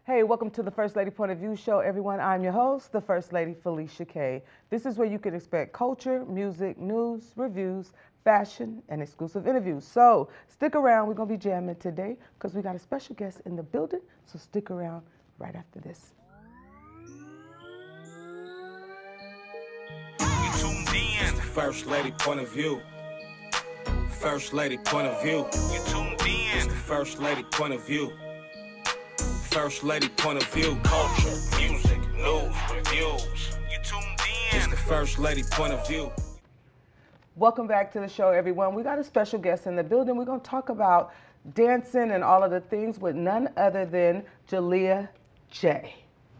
Hey, welcome to the First Lady Point of View show, everyone. I'm your host, the First Lady Felicia K. This is where you can expect culture, music, news, reviews, fashion, and exclusive interviews. So stick around. We're going to be jamming today because we got a special guest in the building. So stick around right after this. You tuned in. It's the First Lady Point of View. First Lady Point of View. You tuned in. It's the First Lady Point of View. First Lady Point of View. Culture, music, news, reviews. You tuned in. It's the First Lady Point of View. Welcome back to the show, everyone. We got a special guest in the building. We're going to talk about dancing and all of the things with none other than Jaliyah Jayy,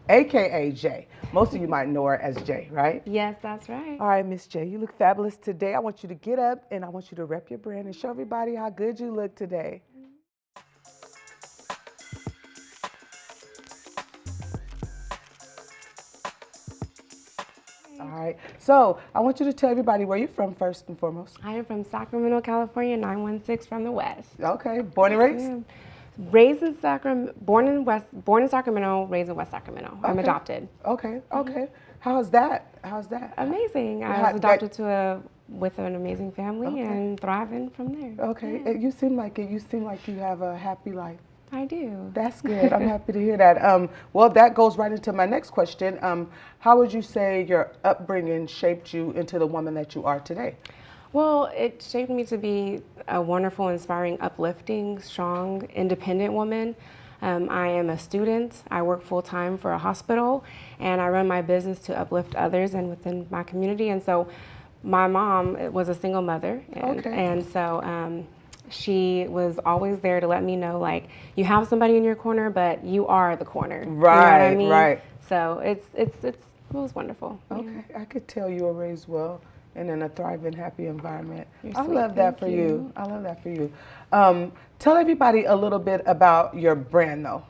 a.k.a. Jayy. Most of you might know her as Jayy, right? Yes, that's right. All right, Miss Jayy, you look fabulous today. I want you to get up and I want you to rep your brand and show everybody how good you look today. All right, so I want you to tell everybody where you're from first and foremost. I am from Sacramento, California, 916 from the West. Okay, born and raised? Yeah. Raised in Sacramento, born in Sacramento, raised in West Sacramento. I'm adopted. Okay. How's that? Amazing. I was adopted with an amazing family and thriving from there. Okay, yeah. You seem like it. You seem like you have a happy life. I do. That's good. I'm happy to hear that. Well, that goes right into my next question. How would you say your upbringing shaped you into the woman that you are today? Well, it shaped me to be a wonderful, inspiring, uplifting, strong, independent woman. I am a student. I work full-time for a hospital, and I run my business to uplift others and within my community. And so my mom was a single mother, and so she was always there to let me know, like, you have somebody in your corner, but you are the corner. Right, you know what I mean? right. So it was wonderful. Okay, yeah. I could tell you were raised well and in a thriving, happy environment. You're I sweet. love that for you. I love that for you. Tell everybody a little bit about your brand, though.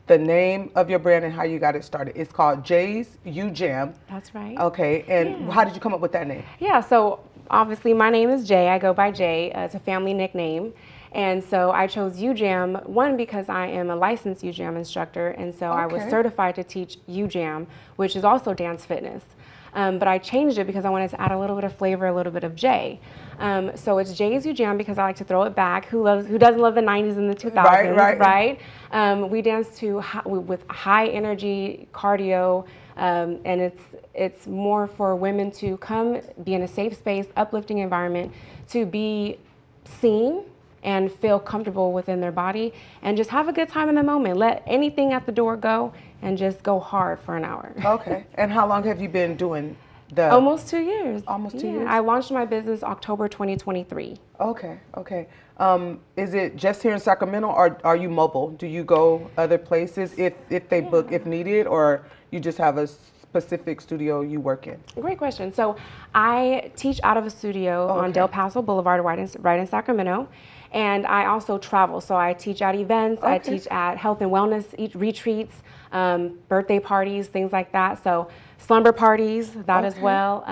The name of your brand and how you got it started. It's called Jayy's You Jam. That's right. Okay, and how did you come up with that name? Yeah, so obviously my name is Jayy. I go by Jayy. It's a family nickname. And so I chose UJam, one, because I am a licensed UJam instructor, and so I was certified to teach UJam, which is also dance fitness. But I changed it because I wanted to add a little bit of flavor, a little bit of Jayy. So it's Jayy's You Jam because I like to throw it back. Who doesn't love the 90s and the 2000s, right? We dance with high energy cardio, and it's more for women to come be in a safe space, uplifting environment, to be seen and feel comfortable within their body and just have a good time in the moment. Let anything at the door go and just go hard for an hour. Okay. And how long have you been doing the... Almost 2 years. Almost 2 years? I launched my business October 2023. Okay. Is it just here in Sacramento, or are you mobile? Do you go other places if they book, if needed, or you just have a specific studio you work in? Great question. So I teach out of a studio on Del Paso Boulevard, right in Sacramento. And I also travel. So I teach at events, I teach at health and wellness retreats, birthday parties, things like that. So slumber parties, that as well.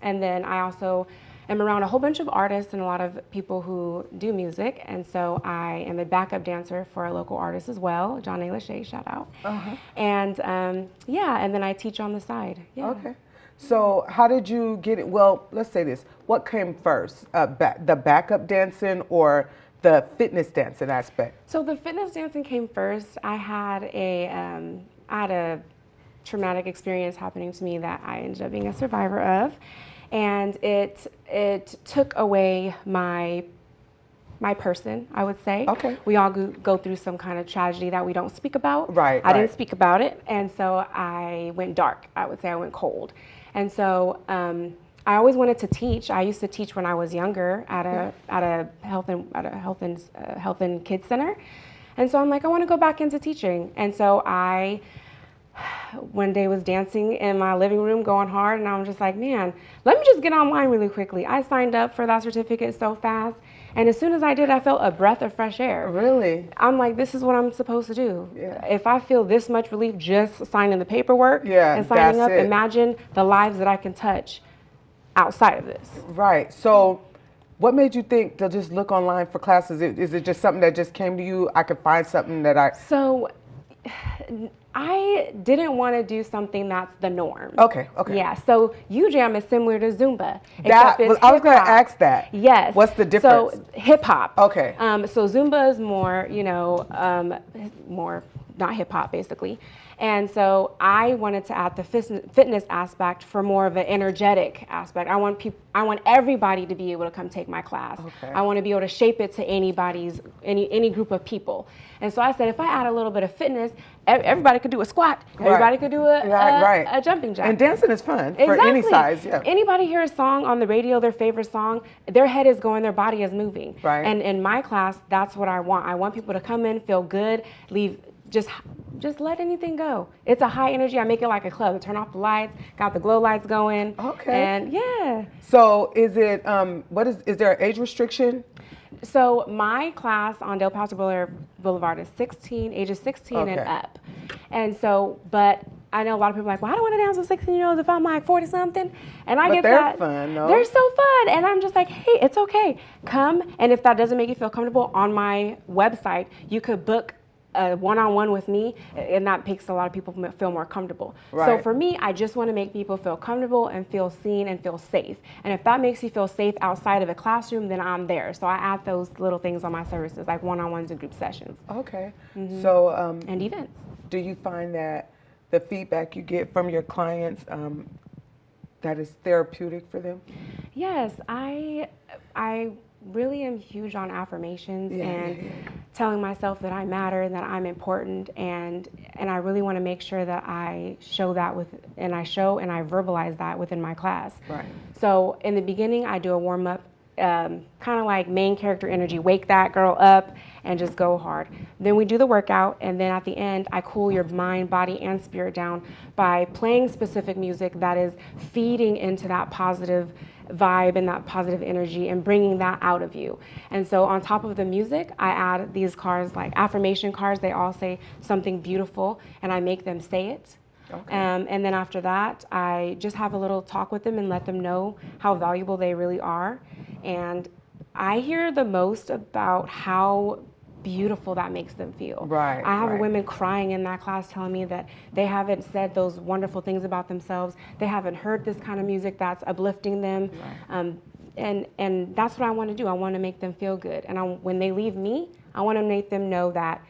And then I also am around a whole bunch of artists and a lot of people who do music. And so I am a backup dancer for a local artist as well, Jayy Lachey, shout out. And and then I teach on the side. Yeah. Okay. So how did you get it? Well, let's say this. What came first, the backup dancing or the fitness dancing aspect? So the fitness dancing came first. I had a traumatic experience happening to me that I ended up being a survivor of. And it took away my person, I would say. Okay. We all go through some kind of tragedy that we don't speak about. Right. I didn't speak about it, and so I went dark. I would say I went cold. And so I always wanted to teach. I used to teach when I was younger at a health and kids center. And so I'm like, I want to go back into teaching. And so I one day was dancing in my living room going hard, and I was just like, man, let me just get online really quickly. I signed up for that certificate so fast, and as soon as I did, I felt a breath of fresh air. Really? I'm like, this is what I'm supposed to do. Yeah. If I feel this much relief just signing the paperwork and signing up, imagine the lives that I can touch outside of this. Right. So what made you think to just look online for classes? Is it just something that just came to you? I could find something that I... So I didn't want to do something that's the norm. Okay, okay. Yeah, so UJam is similar to Zumba. I was going to ask that. Yes. What's the difference? So hip hop. Okay. So Zumba is more, more not hip hop basically. And so I wanted to add the fitness aspect for more of an energetic aspect. I want everybody to be able to come take my class. Okay. I want to be able to shape it to any group of people. And so I said, if I add a little bit of fitness, everybody could do a squat. Everybody could do a jumping jack. And dancing is fun for any size. Yeah. Anybody hear a song on the radio, their favorite song, their head is going, their body is moving. Right. And in my class, that's what I want. I want people to come in, feel good, leave, just let anything go. It's a high energy. I make it like a club. I turn off the lights, got the glow lights going. Okay. And yeah. So is it, is there an age restriction? So my class on Del Paso Boulevard is ages 16 and up. And so, but I know a lot of people are like, well, I don't want to dance with 16-year-olds if I'm like 40 something. And I get that. They're fun, no? They're so fun. And I'm just like, hey, it's okay. Come. And if that doesn't make you feel comfortable, on my website, you could book a one-on-one with me, and that makes a lot of people feel more comfortable. Right. So for me, I just want to make people feel comfortable and feel seen and feel safe. And if that makes you feel safe outside of a classroom, then I'm there. So I add those little things on my services, like one-on-ones and group sessions. Okay. So and events. Do you find that the feedback you get from your clients that is therapeutic for them? Yes, I really am huge on affirmations and telling myself that I matter, that I'm important, and I really want to make sure that I show that and I verbalize that within my class. Right. So in the beginning, I do a warm up, kind of like main character energy, wake that girl up and just go hard. Then we do the workout, and then at the end, I cool your mind, body, and spirit down by playing specific music that is feeding into that positive vibe and that positive energy and bringing that out of you. And so on top of the music, I add these cards, like affirmation cards. They all say something beautiful, and I make them say it. Okay. And then after that, I just have a little talk with them and let them know how valuable they really are. And I hear the most about how beautiful that makes them feel. Right. I have right. women crying in that class telling me that they haven't said those wonderful things about themselves. They haven't heard this kind of music that's uplifting them. Right. And that's what I want to do. I want to make them feel good. And when they leave me, I want to make them know that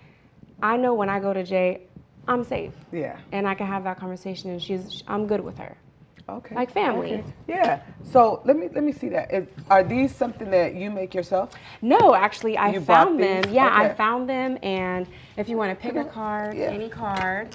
I know when I go to Jayy, I'm safe. Yeah. And I can have that conversation, and I'm good with her. Okay. Like family. Okay. Yeah. So let me see that. Are these something that you make yourself? No, actually, I found them. Yeah, okay. I found them. And if you want to pick a card, any card,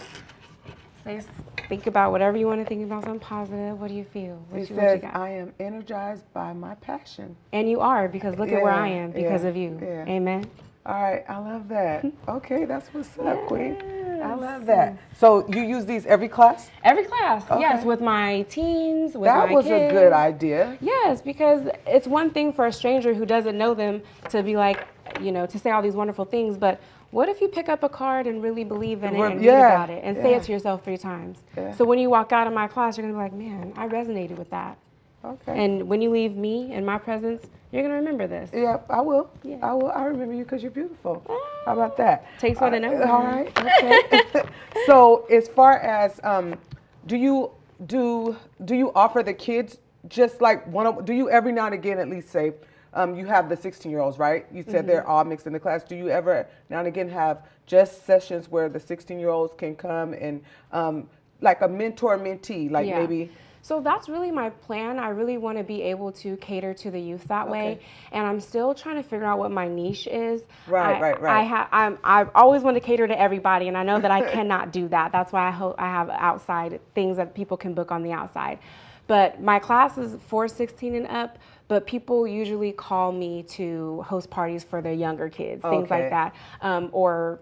think about whatever you want to think about, something positive. What do you feel? It says, I am energized by my passion. And you are, because look at where I am because of you. Yeah. Amen. All right, I love that. Okay, that's what's up, Queen. I love that. So you use these every class? Every class, okay. Yes, with my teens, with my kids. That was a good idea. Yes, because it's one thing for a stranger who doesn't know them to be like, to say all these wonderful things, but what if you pick up a card and really believe in it and read about it and say it to yourself 3 times? Yeah. So when you walk out of my class, you're going to be like, man, I resonated with that. Okay. And when you leave me in my presence, you're going to remember this. Yeah, I will. Yeah. I will. I remember you because you're beautiful. How about that? Takes one to know. All right. Okay. So as far as, do you offer the kids just like do you every now and again at least say, you have the 16-year-olds, right? You said they're all mixed in the class. Do you ever now and again have just sessions where the 16-year-olds can come and like a mentor-mentee, like maybe? So that's really my plan. I really want to be able to cater to the youth that way, and I'm still trying to figure out what my niche is. Right. I've always wanted to cater to everybody, and I know that I cannot do that. That's why I have outside things that people can book on the outside. But my class is for 16 and up, but people usually call me to host parties for their younger kids, things like that. Or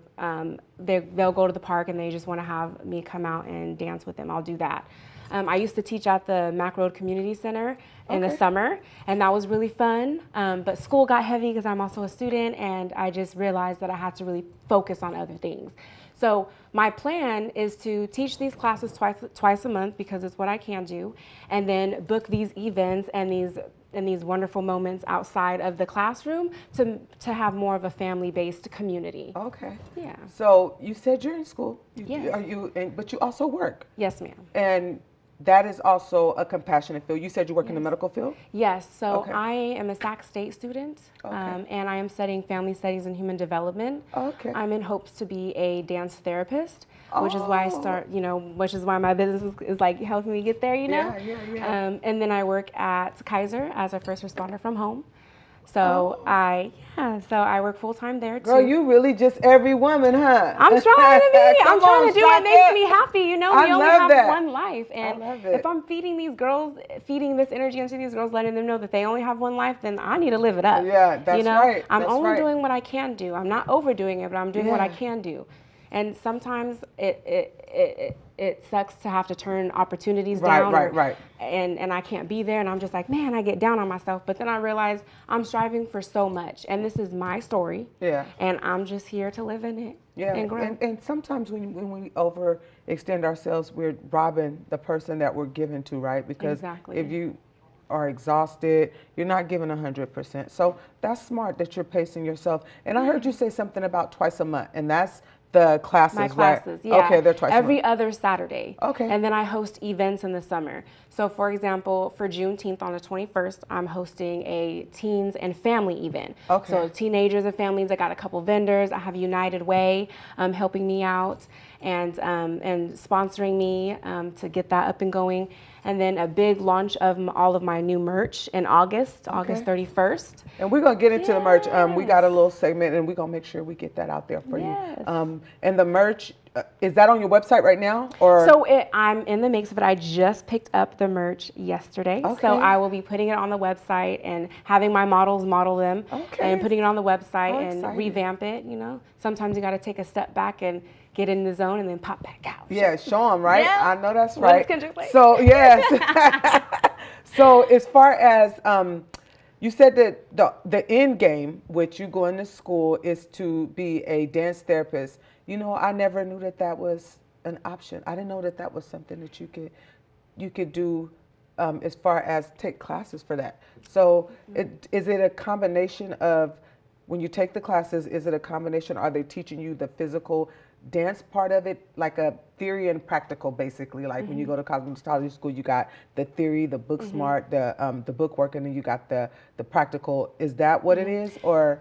they'll go to the park and they just want to have me come out and dance with them. I'll do that. I used to teach at the Mac Road Community Center. in the summer, and that was really fun. But school got heavy because I'm also a student, and I just realized that I had to really focus on other things. So my plan is to teach these classes twice a month because it's what I can do, and then book these events and these wonderful moments outside of the classroom to have more of a family-based community. Okay. Yeah. So you said you're in school. Yes. But you also work. Yes, ma'am. And that is also a compassionate field. You said you work in the medical field? Yes, so I am a Sac State student, Okay. and I am studying family studies and human development. Okay. I'm in hopes to be a dance therapist, which is why which is why my business is like helping me get there, Yeah. And then I work at Kaiser as a first responder from home. So I work full time there too. Girl, you really just every woman, huh? I'm trying to be. I'm trying to do what makes me happy. You know, we only have one life. And if I'm feeding these girls, feeding this energy into these girls, letting them know that they only have one life, then I need to live it up. Yeah, that's right. I'm only doing what I can do. I'm not overdoing it, but I'm doing what I can do. And sometimes it sucks to have to turn opportunities down. Right. And I can't be there, and I'm just like, man, I get down on myself. But then I realize I'm striving for so much, and this is my story. Yeah. And I'm just here to live in it. Yeah. And grow. And sometimes when we overextend ourselves, we're robbing the person that we're given to, right? Because if you are exhausted, you're not giving 100%. So that's smart that you're pacing yourself. And I heard you say something about twice a month, and that's the classes, my classes, right? yeah. Okay, they're twice every a month. other Saturday. Okay. And then I host events in the summer. So for example, for Juneteenth on the 21st, I'm hosting a teens and family event. Okay. So teenagers and families, I got a couple vendors. I have United Way helping me out and sponsoring me to get that up and going. And then a big launch of all of my new merch in August 31st. And we're going to get into the merch. We got a little segment, and we're going to make sure we get that out there for you. And the merch, is that on your website right now? Or So I'm in the mix of it. I just picked up the merch yesterday. So I will be putting it on the website and having my models model them and putting it on the website and revamp it, Sometimes you got to take a step back and get in the zone and then pop back out. Yeah, show them, right? Yeah. I know that's right. So, yes. So as far as, you said that the end game, which you go into school, is to be a dance therapist. I never knew that was an option. I didn't know that was something that you could do as far as take classes for that. So is it a combination of, when you take the classes, is it a combination? Are they teaching you the physical dance part of it, like a theory and practical, basically? Like when you go to cosmetology school, you got the theory, the book smart, the book work, and then you got the practical. Is that what it is, or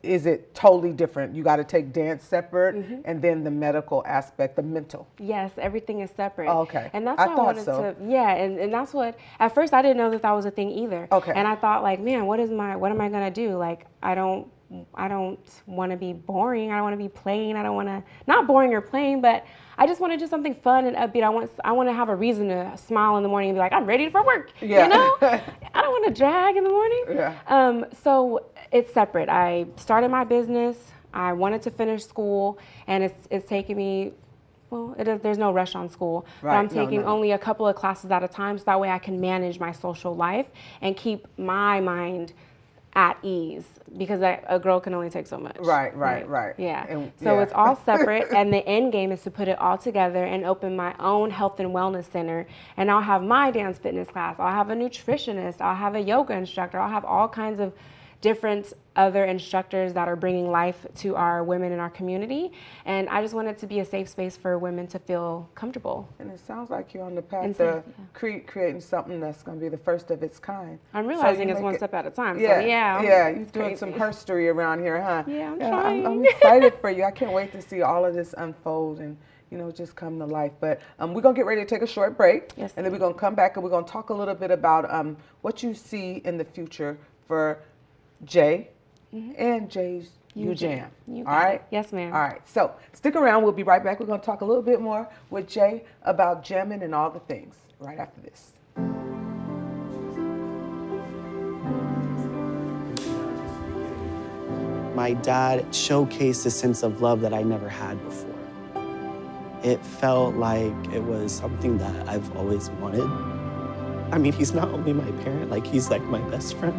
is it totally different? You got to take dance separate, and then the medical aspect, the mental. Yes, everything is separate. Oh, okay. And that's what I wanted to. Yeah, and that's what. At first, I didn't know that was a thing either. Okay. And I thought, like, man, what am I gonna do? Like, I don't want to be boring. I don't want to be plain. I don't want to, not boring or plain, but I just want to do something fun and upbeat. I want to have a reason to smile in the morning and be like, I'm ready for work. Yeah. I don't want to drag in the morning. Yeah. So it's separate. I started my business. I wanted to finish school, and it's taking me, there's no rush on school, but I'm taking only a couple of classes at a time, so that way I can manage my social life and keep my mind at ease, because a girl can only take so much. Right. Yeah. And, so it's all separate, and the end game is to put it all together and open my own health and wellness center. And I'll have my dance fitness class. I'll have a nutritionist. I'll have a yoga instructor. I'll have all kinds of different other instructors that are bringing life to our women in our community. And I just want it to be a safe space for women to feel comfortable. And it sounds like you're on the path to creating something that's going to be the first of its kind. I'm realizing it's one step at a time. Yeah, so you're doing some herstory around here, huh? Yeah, I'm trying. I'm excited for you. I can't wait to see all of this unfold and just come to life. But we're going to get ready to take a short break. Yes. And then we're going to come back and we're going to talk a little bit about what you see in the future for Jayy and Jayy's You Jam. All right? Yes, ma'am. All right. So stick around. We'll be right back. We're going to talk a little bit more with Jayy about jamming and all the things right after this. My dad showcased a sense of love that I never had before. It felt like it was something that I've always wanted. I mean, he's not only my parent, like, he's like my best friend.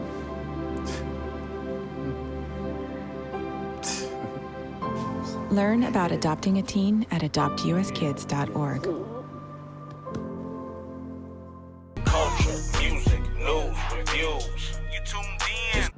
Learn about adopting a teen at adoptuskids.org. Culture, music, news, reviews. You tuned in.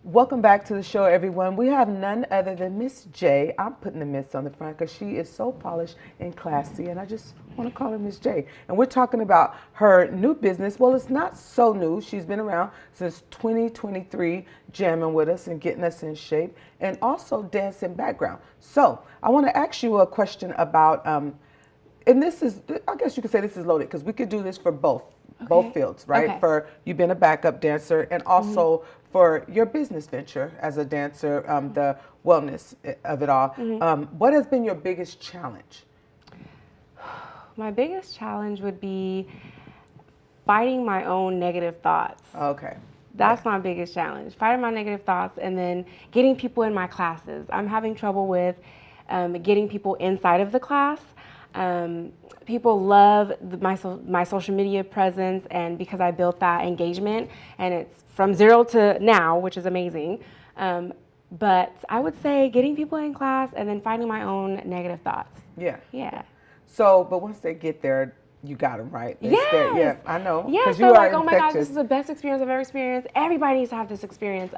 Welcome back to the show, everyone. We have none other than Miss Jayy. I'm putting the Miss on the front because she is so polished and classy, and I just want to call her Miss Jayy. And we're talking about her new business. Well, it's not so new. She's been around since 2023, jamming with us and getting us in shape, and also dancing background. So I want to ask you a question about, and this is, I guess you could say this is loaded because we could do this for both fields, right? Okay. For you being a backup dancer and also for your business venture as a dancer, the wellness of it all. What has been your biggest challenge? My biggest challenge would be fighting my own negative thoughts. Okay. That's my biggest challenge, fighting my negative thoughts and then getting people in my classes. I'm having trouble with getting people inside of the class. People love my social media presence, and because I built that engagement, and it's from 0 to now, which is amazing. But I would say getting people in class and then fighting my own negative thoughts. Yeah. Yeah. So, but once they get there, you got them right. They Yes. stay, yeah, I know. Yeah, you so are like, oh my gosh, infectious. this is the best experience I've ever experienced. Everybody needs to have this experience.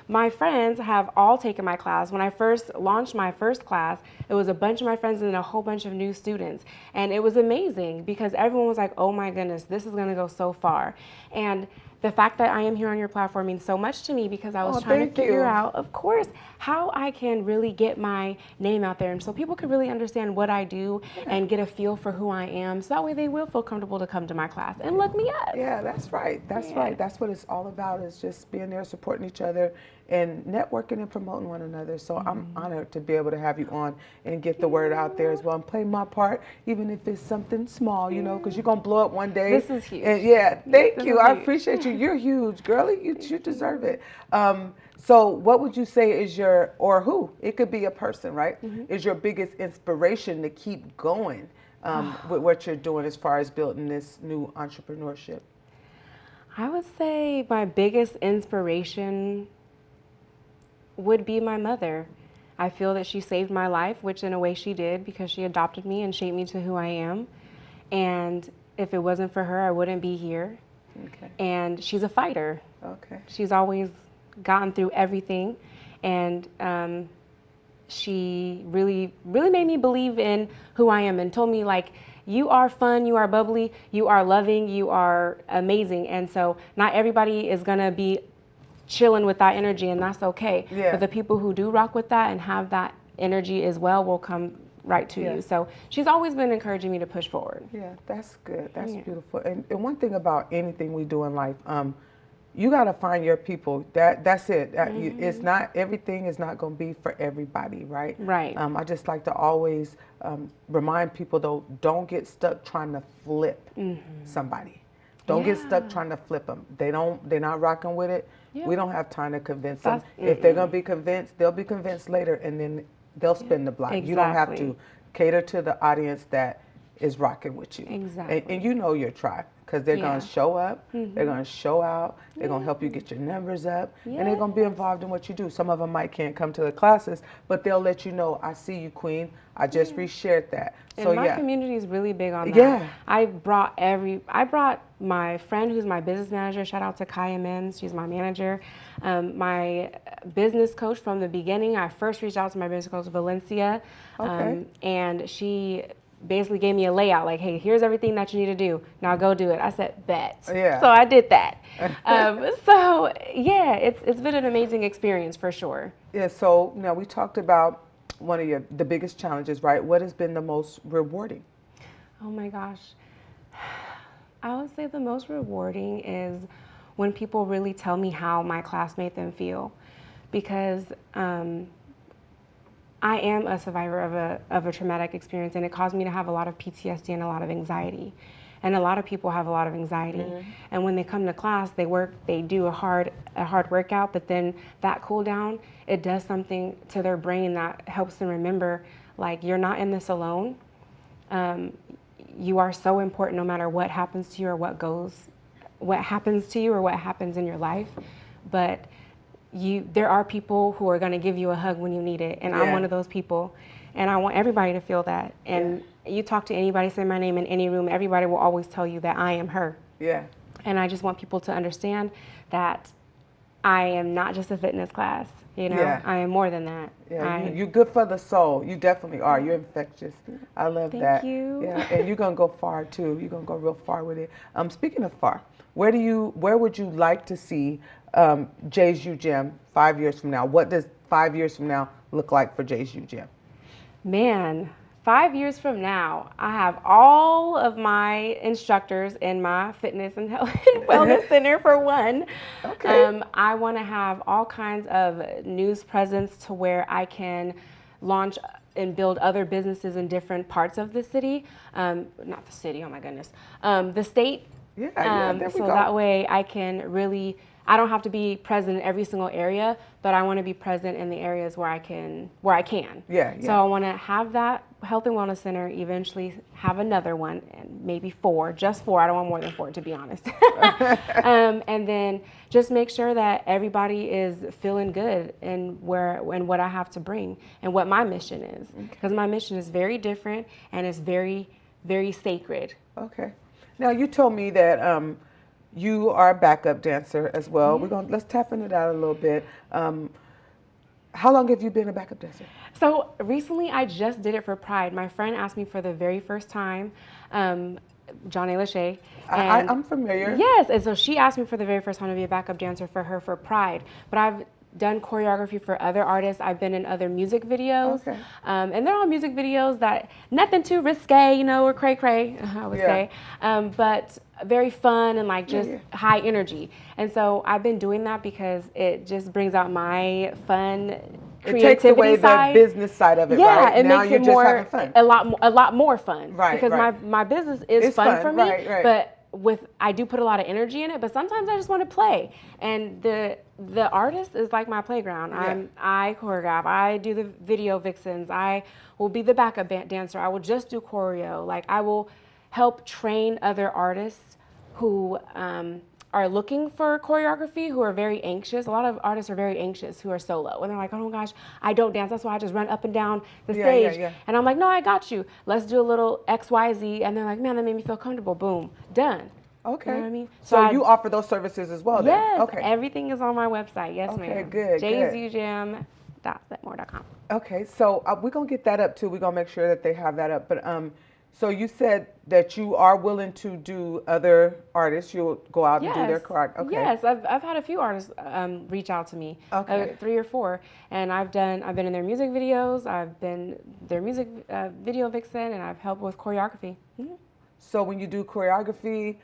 My friends have all taken my class. When I first launched my first class, it was a bunch of my friends and a whole bunch of new students. And it was amazing because everyone was like, oh my goodness, this is gonna go so far. And the fact that I am here on your platform means so much to me because I was trying to figure out, of course, how I can really get my name out there and so people can really understand what I do and get a feel for who I am. So that way they will feel comfortable to come to my class and look me up. Yeah, that's right. That's right. That's what it's all about, is just being there, supporting each other and networking and promoting one another. So I'm honored to be able to have you on and get the word out there as well and play my part, even if it's something small, you know, because you're going to blow up one day. This is huge. And yeah, thank This you. is I huge. appreciate you. You're huge, girlie. You deserve it. So what would you say is your, or who, it could be a person, right, is your biggest inspiration to keep going with what you're doing as far as building this new entrepreneurship? I would say my biggest inspiration would be my mother. I feel that she saved my life, which in a way she did because she adopted me and shaped me to who I am. And if it wasn't for her, I wouldn't be here. Okay. And she's a fighter. Okay. She's always gotten through everything. And she really made me believe in who I am and told me, like, you are fun, you are bubbly, you are loving, you are amazing. And so not everybody is gonna be chilling with that energy, and that's okay. Yeah. But the people who do rock with that and have that energy as well will come right to you. So she's always been encouraging me to push forward. Yeah, that's good. That's beautiful. And one thing about anything we do in life, you got to find your people. That's it. It's not, everything is not going to be for everybody, right? Right. I just like to always remind people, though, don't get stuck trying to flip somebody. Don't get stuck trying to flip them. They're not rocking with it. We don't have time to convince them. If they're going to be convinced, they'll be convinced later, and then they'll spin the block. Exactly. You don't have to cater to the audience that is rocking with you. Exactly. And you know your tribe, because they're going to show up, they're going to show out, they're going to help you get your numbers up, and they're going to be involved in what you do. Some of them can't come to the classes, but they'll let you know, I see you, queen. I just reshared that. So And my community is really big on that. Yeah. I brought my friend who's my business manager, shout out to Kaya Mims, she's my manager. My business coach from the beginning, I first reached out to my business coach, Valencia, and she basically gave me a layout, like, hey, here's everything that you need to do. Now go do it. I said, bet. Yeah. So I did that. So yeah, it's been an amazing experience for sure. Yeah, so now we talked about one of the biggest challenges, right? What has been the most rewarding? Oh my gosh. I would say the most rewarding is when people really tell me how my class made them feel, because I am a survivor of a traumatic experience, and it caused me to have a lot of PTSD and a lot of anxiety. And a lot of people have a lot of anxiety. And when they come to class, they do a hard workout, but then that cool down, it does something to their brain that helps them remember, like, you're not in this alone. You are so important no matter what happens to you or what goes what happens to you or what happens in your life, but there are people who are going to give you a hug when you need it, and I'm one of those people, and I want everybody to feel that. And you talk to anybody, say my name in any room, everybody will always tell you that I am her. Yeah. And I just want people to understand that I am not just a fitness class. You know, I am more than that. Yeah, you're good for the soul. You definitely are. You're infectious. I love that. Thank you. Yeah, and you're gonna go far too. You're gonna go real far with it. Speaking of far, where would you like to see Jay's U Gym 5 years from now? What does 5 years from now look like for Jay's U Gym? Man, 5 years from now, I have all of my instructors in my fitness and health and wellness center for one. Okay. I want to have all kinds of news presence to where I can launch and build other businesses in different parts of the city. Not the city, oh my goodness. The state. There we so go. that way I can really, I don't have to be present in every single area, but I want to be present in the areas where I can. So I want to have that health and wellness center, eventually have another one, and maybe just four. I don't want more than four, to be honest. And then just make sure that everybody is feeling good and what I have to bring and what my mission is. Because my mission is very different and it's very, very sacred. Okay. Now you told me that you are a backup dancer as well. Let's tap into that a little bit. How long have you been a backup dancer? So recently I just did it for Pride. My friend asked me for the very first time, Jaliyah Shay. I'm familiar. Yes, and so she asked me for the very first time to be a backup dancer for her for Pride. But I've done choreography for other artists. I've been in other music videos. Okay. And they're all music videos that, nothing too risque, or cray-cray, I would say. But very fun and like just high energy. And so I've been doing that because it just brings out my fun creativity it takes away side. The business side of it, right? It now makes you're it just more, having fun. a lot more fun. Right, because my business is fun for me, right. but I do put a lot of energy in it, but sometimes I just want to play. And the artist is like my playground. I choreograph, I do the video vixens, I will be the backup dancer, I will just do choreo. Like I will help train other artists who are looking for choreography, who are very anxious. A lot of artists are very anxious who are solo. And they're like, oh my gosh, I don't dance. That's why I just run up and down the stage. And I'm like, no, I got you. Let's do a little X, Y, Z. And they're like, man, that made me feel comfortable. Boom, done. Okay. You know what I mean? So you offer those services as well then? Yes, okay. Everything is on my website. Yes, ma'am. Okay, good. Jayy'sUGym.setmore.com. Okay, so we're going to get that up too. We're going to make sure that they have that up. But so you said that you are willing to do other artists. You'll go out and do their choreography. Okay. Yes, I've had a few artists reach out to me. Okay. 3 or 4, and I've been in their music videos. I've been their music video vixen, and I've helped with choreography. Mm-hmm. So when you do choreography,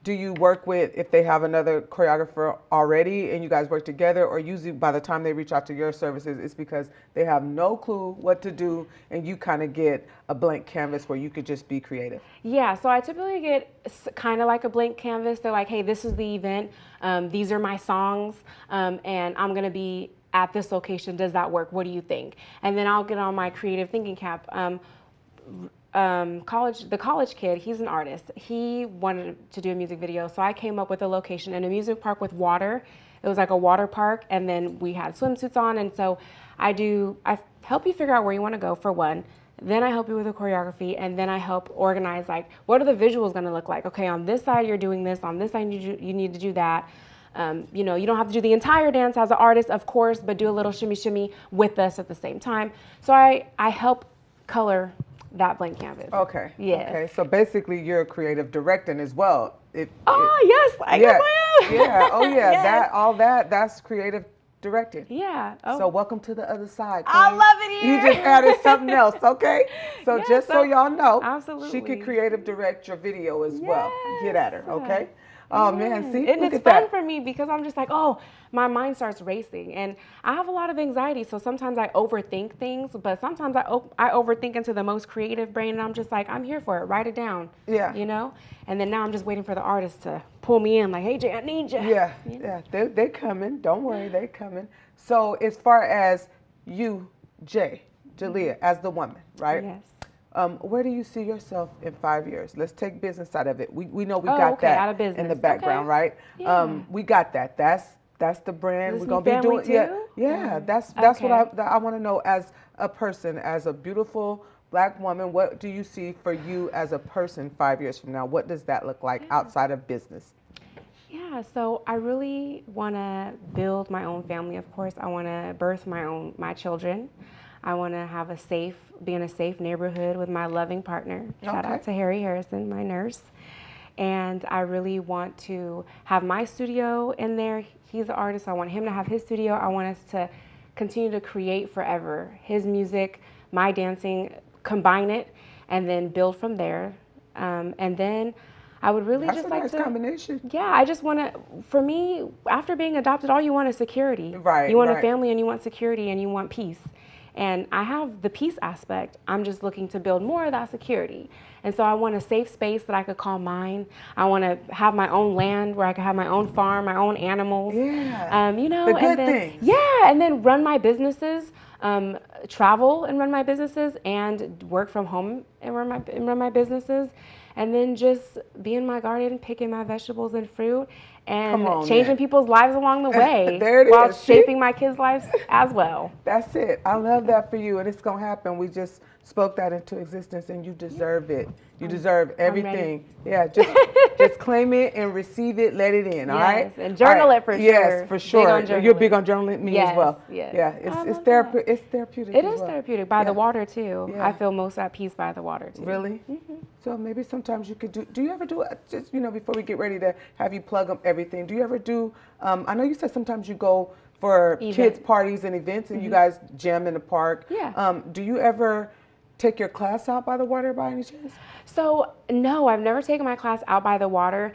do you work with, if they have another choreographer already and you guys work together, or usually by the time they reach out to your services, it's because they have no clue what to do and you kind of get a blank canvas where you could just be creative? Yeah, so I typically get kind of like a blank canvas. They're like, hey, this is the event. These are my songs, and I'm going to be at this location. Does that work? What do you think? And then I'll get on my creative thinking cap. The college kid, he's an artist. He wanted to do a music video, so I came up with a location in a music park with water. It was like a water park, and then we had swimsuits on, and so I help you figure out where you want to go for one. Then I help you with the choreography, and then I help organize, like, what are the visuals going to look like? Okay, on this side you're doing this, on this side you need to do that. You don't have to do the entire dance as an artist, of course, but do a little shimmy shimmy with us at the same time. So I help color that blank canvas. Okay. Yes. Okay. So basically, you're creative directing as well. Yes, I guess I am. Yeah. Oh yeah. Yes. That's creative directing. Yeah. Oh. So welcome to the other side. Queen. I love it here. You just added something else. Okay. So yes, just so y'all know, absolutely, she could creative direct your video as well. Get at her. Okay. Oh man, see, and it's fun for me because I'm just like, oh, my mind starts racing, and I have a lot of anxiety, so sometimes I overthink things, but sometimes I overthink into the most creative brain, and I'm just like, I'm here for it, write it down. Yeah. And then now I'm just waiting for the artist to pull me in, like, hey, Jay, I need you. Yeah. They coming. Don't worry, they coming. So as far as you, Jaliyah, as the woman, right? Yes. Where do you see yourself in 5 years? Let's take business out of it. We know we Oh, got okay, that out of in the business. background, Okay. right? Yeah. We got that. That's the brand Does we're this gonna mean be family doing. Yeah, too? yeah. Or- That's what okay. I want to know as a person, as a beautiful Black woman. What do you see for you as a person 5 years from now? What does that look like outside of business? Yeah, so I really want to build my own family. Of course, I want to birth my children. I want to have be in a safe neighborhood with my loving partner. Shout out to Harry Harrison, my nurse. And I really want to have my studio in there. He's an artist. I want him to have his studio. I want us to continue to create forever. His music, my dancing, combine it, and then build from there. And then I would really That's just a like nice to. combination. Yeah, I just want to. For me, after being adopted, all you want is security. Right, You want a right. family, and you want security, and you want peace. And I have the peace aspect. I'm just looking to build more of that security. And so I want a safe space that I could call mine. I want to have my own land where I could have my own farm, my own animals. Yeah. You know, The good and then things. yeah, and then run my businesses, travel and run my businesses, and work from home and run my businesses. And then just be in my garden, picking my vegetables and fruit, and Come on, changing man. people's lives along the way There it while is. See? shaping my kids' lives as well. That's it. I love that for you, and it's gonna happen. We just spoke that into existence, and you deserve it. You deserve everything. Yeah, just claim it and receive it. Let it in. All right. Yes, and journal All right. it for sure. Yes, for Big sure. on You're big journaling. on journaling. Me Yes, as well. yes. Yeah, I it's love therapeutic. that. It's therapeutic. It as is well. therapeutic by the Yeah. water too. Yeah. I feel most at peace by the water too. Really? So maybe sometimes you could do. Do you ever do just before we get ready to have you plug up everything? Do you ever do? I know you said sometimes you go for kids parties and events, and you guys gym in the park. Yeah. Do you ever take your class out by the water by any chance? So no, I've never taken my class out by the water.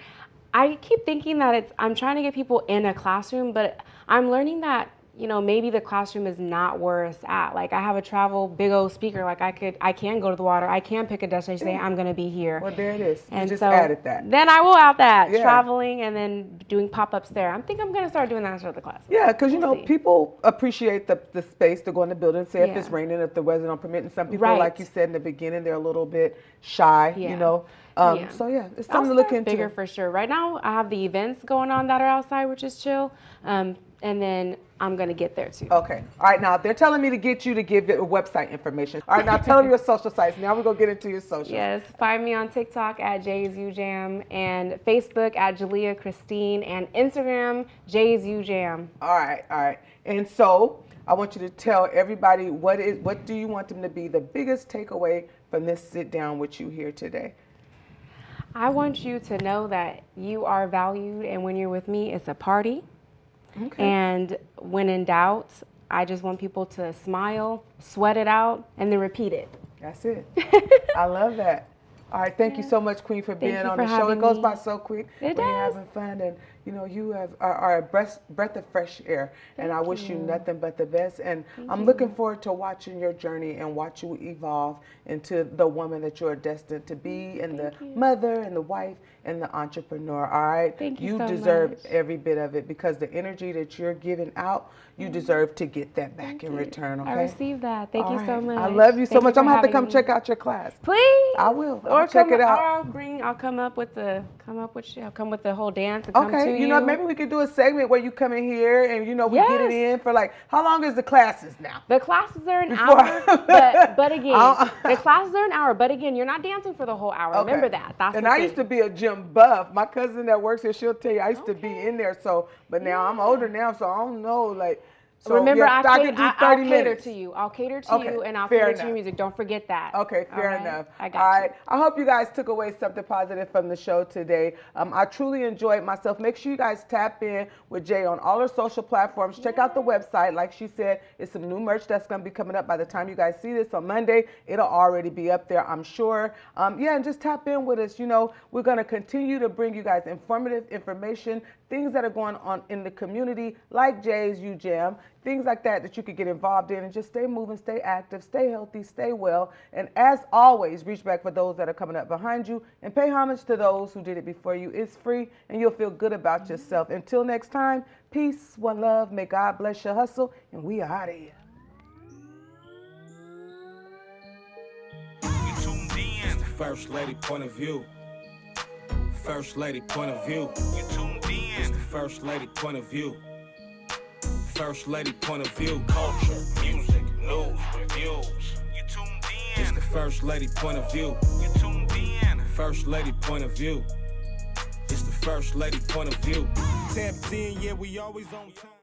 I keep thinking that I'm trying to get people in a classroom, but I'm learning that, maybe the classroom is not where it's at. Like I have a travel big old speaker. Like I can go to the water. I can pick a destination, say I'm going to be here. Well, there it is. And you just so added that. Then I will add that, Yeah. traveling and then doing pop-ups there. I'm going to start doing that instead of the class. Yeah, because We'll see. people appreciate the space to go in the building. Say if Yeah. it's raining, if the weather don't permit, and some people, Right. like you said in the beginning, they're a little bit shy. Yeah. Yeah. So yeah, it's I'll something to look start into. bigger for sure. Right now, I have the events going on that are outside, which is chill. And then I'm going to get there too. Okay. All right. Now they're telling me to get you to give your website information. All right. Now tell them your social sites. Now we're gonna get into your socials. Yes. Find me on TikTok at Jay's U Jam, and Facebook at Jaliyah Christine, and Instagram Jay's U Jam. All right. All right. And so I want you to tell everybody what do you want them to be the biggest takeaway from this sit down with you here today? I want you to know that you are valued, and when you're with me, it's a party. Okay. And when in doubt, I just want people to smile, sweat it out, and then repeat it. That's it. I love that. All right, thank you so much, Queen, for being you on for the show. It having goes me. by so quick It when you're does. having fun, and you are a breath of fresh air. And I wish you nothing but the best. And I'm looking forward to watching your journey and watch you evolve into the woman that you're destined to be, and the mother, and the wife, and the entrepreneur. All right, Thank you so deserve much. every bit of it, because the energy that you're giving out, you deserve to get that back in return. Okay. I received that. Thank you so All much. right. I love you so Thank much. for I'm gonna have to having come me. check out your class. Please. I will. Or I'll check it out. I'll come up with the whole dance and come to Okay, you. maybe we could do a segment where you come in here and we get it Yes. in for like, how long is the classes now? The classes are an Before- hour, but again, I'll- the classes are an hour, but again, you're not dancing for the whole hour. Okay. Remember that. That's And the I thing. used to be a gym buff. My cousin that works here, she'll tell you I used to be in there. So, but now I'm older now, so I don't know. Like, so Remember, yeah, I I'll can do 30 cater minutes. to you. I'll cater to Okay, you, and I'll fair cater to enough. your music. Don't forget that. Okay, fair All right? enough. I got All you. right. I hope you guys took away something positive from the show today. I truly enjoyed myself. Make sure you guys tap in with Jayy on all her social platforms. Check out the website. Like she said, it's some new merch that's going to be coming up by the time you guys see this on Monday. It'll already be up there, I'm sure. And just tap in with us. We're going to continue to bring you guys informative information, things that are going on in the community, like Jay's U Jam, things like that you could get involved in, and just stay moving, stay active, stay healthy, stay well. And as always, reach back for those that are coming up behind you, and pay homage to those who did it before you. It's free, and you'll feel good about yourself. Until next time, peace, one love, may God bless your hustle, and we are out of here. You too First Lady point of view. First Lady point of view. You tuned in. It's the First Lady point of view. First Lady point of view. Culture, music, news, reviews. You tuned in. It's the First Lady point of view. You tuned in. First Lady point of view. It's the First Lady point of view. 10 yeah, we always on time.